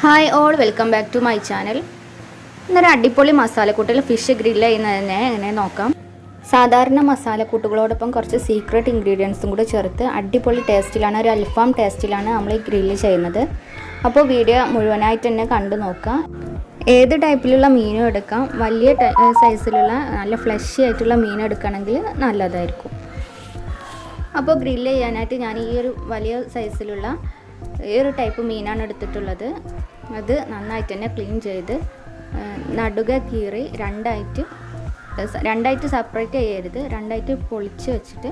Hi all welcome back to my channel. ഇന്നൊരു അടിപൊളി മസാലക്കൂട്ടിൽ fish grill ചെയ്യുന്നതിനെ എങ്ങനെ നോക്കാം. സാധാരണ മസാലക്കൂട്ടുകളോടൊപ്പം കുറച്ച് സീക്രട്ട് ഇൻഗ്രീഡിയൻസും കൂടെ ചേർത്ത് അടിപൊളി ടേസ്റ്റിലാണ്, ഒരു അൽഫാം ടേസ്റ്റിലാണ് നമ്മൾ ഈ ഗ്രില്ല് ചെയ്യുന്നത്. അപ്പോൾ വീഡിയോ മുഴുവനായിട്ട് തന്നെ കണ്ടു നോക്കാം. ഏത് ടൈപ്പിലുള്ള മീനും എടുക്കാം. വലിയ സൈസിലുള്ള നല്ല ഫ്ലഷി ആയിട്ടുള്ള മീൻ എടുക്കുകയാണെങ്കിൽ നല്ലതായിരിക്കും. അപ്പോൾ ഗ്രില്ല് ചെയ്യാനായിട്ട് ഞാൻ ഈ ഒരു വലിയ സൈസിലുള്ള ഈ ഒരു ടൈപ്പ് മീനാണ് എടുത്തിട്ടുള്ളത്. അത് നന്നായിട്ട് തന്നെ ക്ലീൻ ചെയ്ത് നടുക കീറി രണ്ടായിട്ട് സെപ്പറേറ്റ് ചെയ്യരുത്, രണ്ടായിട്ട് പൊളിച്ച് വെച്ചിട്ട്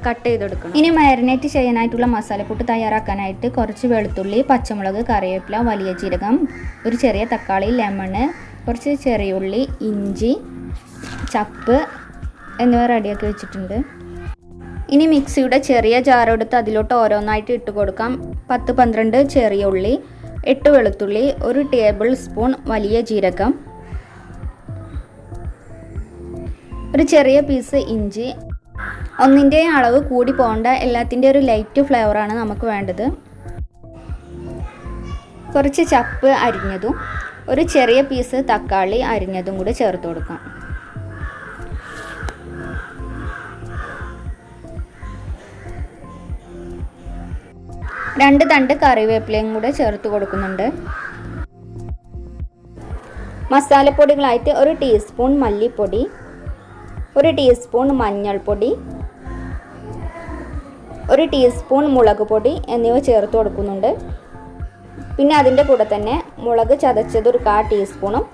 കട്ട് ചെയ്തെടുക്കണം. ഇനി മാരിനേറ്റ് ചെയ്യാനായിട്ടുള്ള മസാലക്കൂട്ട് തയ്യാറാക്കാനായിട്ട് കുറച്ച് വെളുത്തുള്ളി, പച്ചമുളക്, കറിവേപ്പില, വലിയ ജീരകം, ഒരു ചെറിയ തക്കാളി, ലെമണ്, കുറച്ച് ചെറിയ ഉള്ളി, ഇഞ്ചി, ചപ്പ് എന്നിവ റെഡിയാക്കി വെച്ചിട്ടുണ്ട്. ഇനി മിക്സിയുടെ ചെറിയ ജാറെടുത്ത് അതിലോട്ട് ഓരോന്നായിട്ട് ഇട്ട് കൊടുക്കാം. 10-12 ചെറിയ ഉള്ളി, 8 വെളുത്തുള്ളി, 1 ടേബിൾ സ്പൂൺ വലിയ ജീരകം, ഒരു ചെറിയ പീസ് ഇഞ്ചി. ഒന്നിൻ്റെ അളവ് കൂടി പോകേണ്ട, എല്ലാത്തിൻ്റെ ഒരു ലൈറ്റ് ഫ്ലേവറാണ് നമുക്ക് വേണ്ടത്. കുറച്ച് ചപ്പ് അരിഞ്ഞതും ഒരു ചെറിയ പീസ് തക്കാളി അരിഞ്ഞതും കൂടി ചേർത്ത് കൊടുക്കാം. 2 തണ്ട് കറിവേപ്പിലയും കൂടെ ചേർത്ത് കൊടുക്കുന്നുണ്ട്. മസാലപ്പൊടികളായിട്ട് 1 ടീസ്പൂൺ മല്ലിപ്പൊടി, 1 ടീസ്പൂൺ മഞ്ഞൾപ്പൊടി, 1 ടീസ്പൂൺ മുളക് പൊടി എന്നിവ ചേർത്ത് കൊടുക്കുന്നുണ്ട്. പിന്നെ അതിൻ്റെ കൂടെ തന്നെ മുളക് ചതച്ചത് 1/4 ടീസ്പൂണും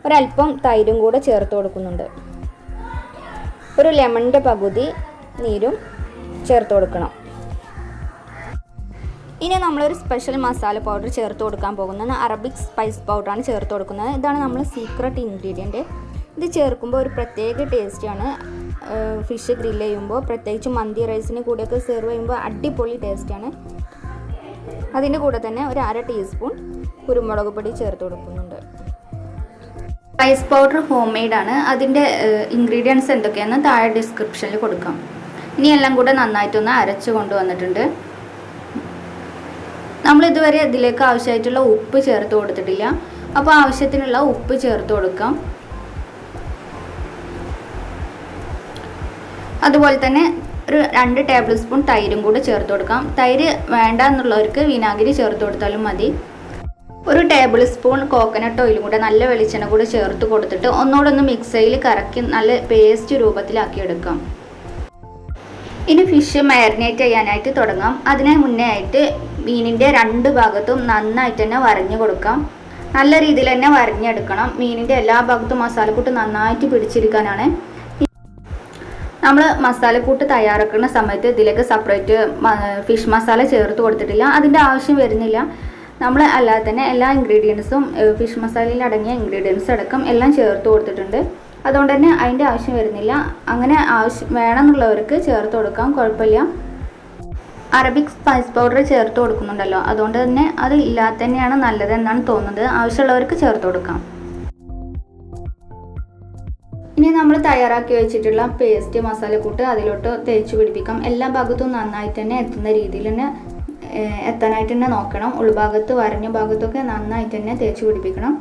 ഒരല്പം തൈരും കൂടെ ചേർത്ത് കൊടുക്കുന്നുണ്ട്. ഒരു ലെമണിൻ്റെ പകുതി നീരും ചേർത്ത് കൊടുക്കണം. ഇനി നമ്മളൊരു സ്പെഷ്യൽ മസാല പൗഡർ ചേർത്ത് കൊടുക്കാൻ പോകുന്നത് അറബിക് സ്പൈസ് പൗഡറാണ് ചേർത്ത് കൊടുക്കുന്നത്. ഇതാണ് നമ്മൾ സീക്രട്ട് ഇൻഗ്രീഡിയൻറ്റ്. ഇത് ചേർക്കുമ്പോൾ ഒരു പ്രത്യേക ടേസ്റ്റാണ്. ഫിഷ് ഗ്രില്ല് ചെയ്യുമ്പോൾ, പ്രത്യേകിച്ച് മന്തി റൈസിന് കൂടെയൊക്കെ സെർവ് ചെയ്യുമ്പോൾ അടിപൊളി ടേസ്റ്റാണ്. അതിൻ്റെ കൂടെ തന്നെ ഒരു 1/2 ടീസ്പൂൺ കുരുമുളക് പൊടി ചേർത്ത് കൊടുക്കുന്നുണ്ട്. സ്പൈസ് പൗഡർ ഹോം മെയ്ഡാണ്. അതിൻ്റെ ഇൻഗ്രീഡിയൻസ് എന്തൊക്കെയാണെന്ന് താഴെ ഡിസ്ക്രിപ്ഷനിൽ കൊടുക്കാം. ഇനി എല്ലാം കൂടെ നന്നായിട്ടൊന്ന് അരച്ച് കൊണ്ടുവന്നിട്ടുണ്ട്. നമ്മൾ ഇതുവരെ ഇതിലേക്ക് ആവശ്യമായിട്ടുള്ള ഉപ്പ് ചേർത്ത് കൊടുത്തിട്ടില്ല. അപ്പോൾ ആവശ്യത്തിനുള്ള ഉപ്പ് ചേർത്ത് കൊടുക്കാം. അതുപോലെ തന്നെ ഒരു 2 ടേബിൾ സ്പൂൺ തൈരും കൂടെ ചേർത്ത് കൊടുക്കാം. തൈര് വേണ്ട എന്നുള്ളവർക്ക് വിനാഗിരി ചേർത്ത് കൊടുത്താലും മതി. 1 ടേബിൾ സ്പൂൺ കോക്കനട്ട് ഓയിലും കൂടെ, നല്ല വെളിച്ചെണ്ണ കൂടെ ചേർത്ത് കൊടുത്തിട്ട് ഒന്നുകൂടെ മിക്സിയിൽ കറക്കി നല്ല പേസ്റ്റ് രൂപത്തിലാക്കി എടുക്കാം. ഇനി ഫിഷ് മാരിനേറ്റ് ചെയ്യാനായിട്ട് തുടങ്ങാം. അതിന് മുന്നേ ആയിട്ട് മീനിൻ്റെ 2 ഭാഗത്തും നന്നായിട്ട് തന്നെ വരഞ്ഞു കൊടുക്കാം. നല്ല രീതിയിൽ തന്നെ വരഞ്ഞെടുക്കണം. മീനിൻ്റെ എല്ലാ ഭാഗത്തും മസാലക്കൂട്ട് നന്നായിട്ട് പിടിച്ചിരിക്കാനാണ്. നമ്മൾ മസാലക്കൂട്ട് തയ്യാറാക്കുന്ന സമയത്ത് ഇതിലേക്ക് സെപ്പറേറ്റ് ഫിഷ് മസാല ചേർത്ത് കൊടുത്തിട്ടില്ല. അതിൻ്റെ ആവശ്യം വരുന്നില്ല. നമ്മൾ അല്ലാതെ തന്നെ എല്ലാ ഇൻഗ്രീഡിയൻസും, ഫിഷ് മസാലയിൽ അടങ്ങിയ ഇൻഗ്രീഡിയൻസ് അടക്കം എല്ലാം ചേർത്ത് കൊടുത്തിട്ടുണ്ട്. അതുകൊണ്ട് തന്നെ അതിൻ്റെ ആവശ്യം വരുന്നില്ല. അങ്ങനെ വേണമെന്നുള്ളവർക്ക് ചേർത്ത് കൊടുക്കാം, കുഴപ്പമില്ല. അറബിക് സ്പൈസ് പൗഡർ ചേർത്ത് കൊടുക്കുന്നുണ്ടല്ലോ, അതുകൊണ്ട് തന്നെ അത് ഇല്ലാതെ തന്നെയാണ് നല്ലതെന്നാണ് തോന്നുന്നത്. ആവശ്യമുള്ളവർക്ക് ചേർത്ത് കൊടുക്കാം. ഇനി നമ്മൾ തയ്യാറാക്കി വെച്ചിട്ടുള്ള പേസ്റ്റ് മസാലക്കൂട്ട് അതിലോട്ട് തേച്ച് പിടിപ്പിക്കാം. എല്ലാ ഭാഗത്തും നന്നായിട്ട് തന്നെ എത്തുന്ന രീതിയിൽ തന്നെ എത്താനായിട്ട് തന്നെ നോക്കണം. ഉൾഭാഗത്ത് വരഞ്ഞ ഭാഗത്തൊക്കെ നന്നായിട്ട് തന്നെ തേച്ച് പിടിപ്പിക്കണം.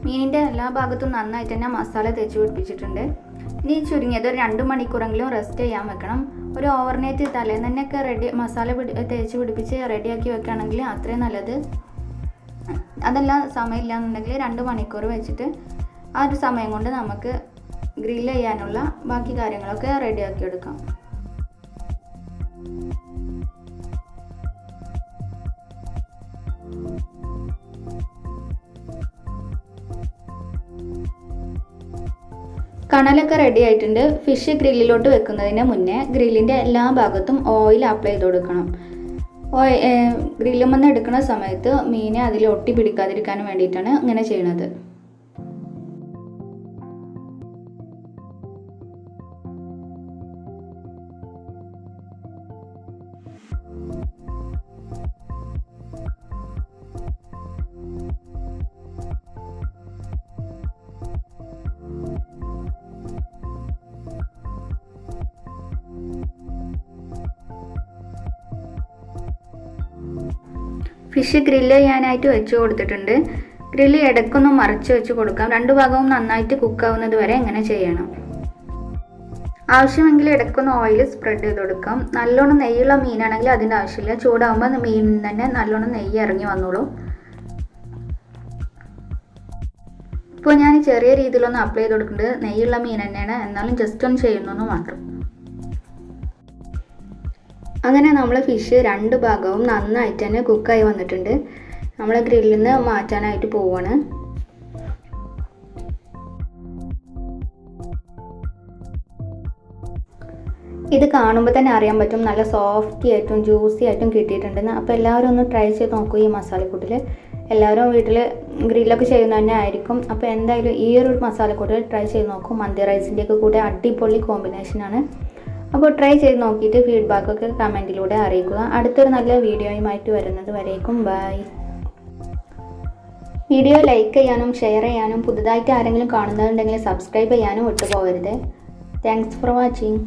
മീനിൻ്റെ എല്ലാ ഭാഗത്തും നന്നായിട്ട് തന്നെ മസാല തേച്ച് പിടിപ്പിച്ചിട്ടുണ്ട്. ഇനി ചുരുങ്ങിയത് ഒരു 2 മണിക്കൂറെങ്കിലും റെസ്റ്റ് ചെയ്യാൻ വെക്കണം. ഒരു ഓവർനൈറ്റ് തലേന്ന് തന്നെയൊക്കെ മസാല തേച്ച് പിടിപ്പിച്ച് റെഡിയാക്കി വെക്കുകയാണെങ്കിൽ അത്രയും നല്ലത്. അതെല്ലാം സമയമില്ല എന്നുണ്ടെങ്കിൽ 2 മണിക്കൂർ വെച്ചിട്ട് ആ ഒരു സമയം കൊണ്ട് നമുക്ക് ഗ്രില്ല് ചെയ്യാനുള്ള ബാക്കി കാര്യങ്ങളൊക്കെ റെഡിയാക്കി എടുക്കാം. കണലൊക്കെ റെഡി ആയിട്ടുണ്ട്. ഫിഷ് ഗ്രില്ലിലോട്ട് വെക്കുന്നതിന് മുന്നേ ഗ്രില്ലിൻ്റെ എല്ലാ ഭാഗത്തും ഓയിൽ അപ്ലൈ ചെയ്ത് കൊടുക്കണം. ഗ്രില്ലുമെന്ന് എടുക്കുന്ന സമയത്ത് മീനെ അതിൽ ഒട്ടി പിടിക്കാതിരിക്കാൻ വേണ്ടിയിട്ടാണ് ഇങ്ങനെ ചെയ്യുന്നത്. ഫിഷ് ഗ്രില്ല് ചെയ്യാനായിട്ട് വെച്ച് കൊടുത്തിട്ടുണ്ട്. ഗ്രില്ല് ഇടയ്ക്കൊന്ന് മറിച്ച് വെച്ച് കൊടുക്കാം. രണ്ട് ഭാഗവും നന്നായിട്ട് കുക്കാവുന്നത് വരെ ഇങ്ങനെ ചെയ്യണം. ആവശ്യമെങ്കിൽ ഇടയ്ക്കൊന്ന് ഓയിൽ സ്പ്രെഡ് ചെയ്ത് കൊടുക്കാം. നല്ലോണം നെയ്യുള്ള മീനാണെങ്കിൽ അതിൻ്റെ ആവശ്യമില്ല. ചൂടാകുമ്പോൾ മീനിൽ തന്നെ നല്ലോണം നെയ്യ് ഇറങ്ങി വന്നോളൂ. ഇപ്പോൾ ഞാൻ ചെറിയ രീതിയിലൊന്ന് അപ്ലൈ ചെയ്ത് കൊടുക്കുന്നുണ്ട്. നെയ്യുള്ള മീൻ തന്നെയാണ്, എന്നാലും ജസ്റ്റ് ഒന്ന് ചെയ്യുന്നു മാത്രം. അങ്ങനെ നമ്മൾ ഫിഷ് രണ്ട് ഭാഗവും നന്നായിട്ട് തന്നെ കുക്കായി വന്നിട്ടുണ്ട്. നമ്മൾ ഗ്രില്ലിൽ നിന്ന് മാറ്റാനായിട്ട് പോവുകയാണ്. ഇത് കാണുമ്പോൾ തന്നെ അറിയാൻ പറ്റും നല്ല സോഫ്റ്റി ആയിട്ടും ജ്യൂസി ആയിട്ടും കിട്ടിയിട്ടുണ്ടെന്ന്. അപ്പോൾ എല്ലാവരും ഒന്ന് ട്രൈ ചെയ്ത് നോക്കൂ. ഈ മസാലക്കൂട്ടിൽ എല്ലാവരും വീട്ടിൽ ഗ്രില്ലൊക്കെ ചെയ്യുന്ന തന്നെ ആയിരിക്കും. അപ്പോൾ എന്തായാലും ഈ ഒരു മസാലക്കൂട്ടിൽ ട്രൈ ചെയ്ത് നോക്കും. മന്തി റൈസിൻ്റെയൊക്കെ കൂടെ അടിപൊളി കോമ്പിനേഷനാണ്. അപ്പോൾ ട്രൈ ചെയ്ത് നോക്കിയിട്ട് ഫീഡ്ബാക്കൊക്കെ കമൻറ്റിലൂടെ അറിയിക്കുക. അടുത്തൊരു നല്ല വീഡിയോയുമായിട്ട് വരുന്നത് വരേക്കും ബൈ. വീഡിയോ ലൈക്ക് ചെയ്യാനും ഷെയർ ചെയ്യാനും പുതുതായിട്ട് ആരെങ്കിലും കാണുന്നതുണ്ടെങ്കിൽ സബ്സ്ക്രൈബ് ചെയ്യാനും വിട്ടുപോകരുത്. Thanks for watching.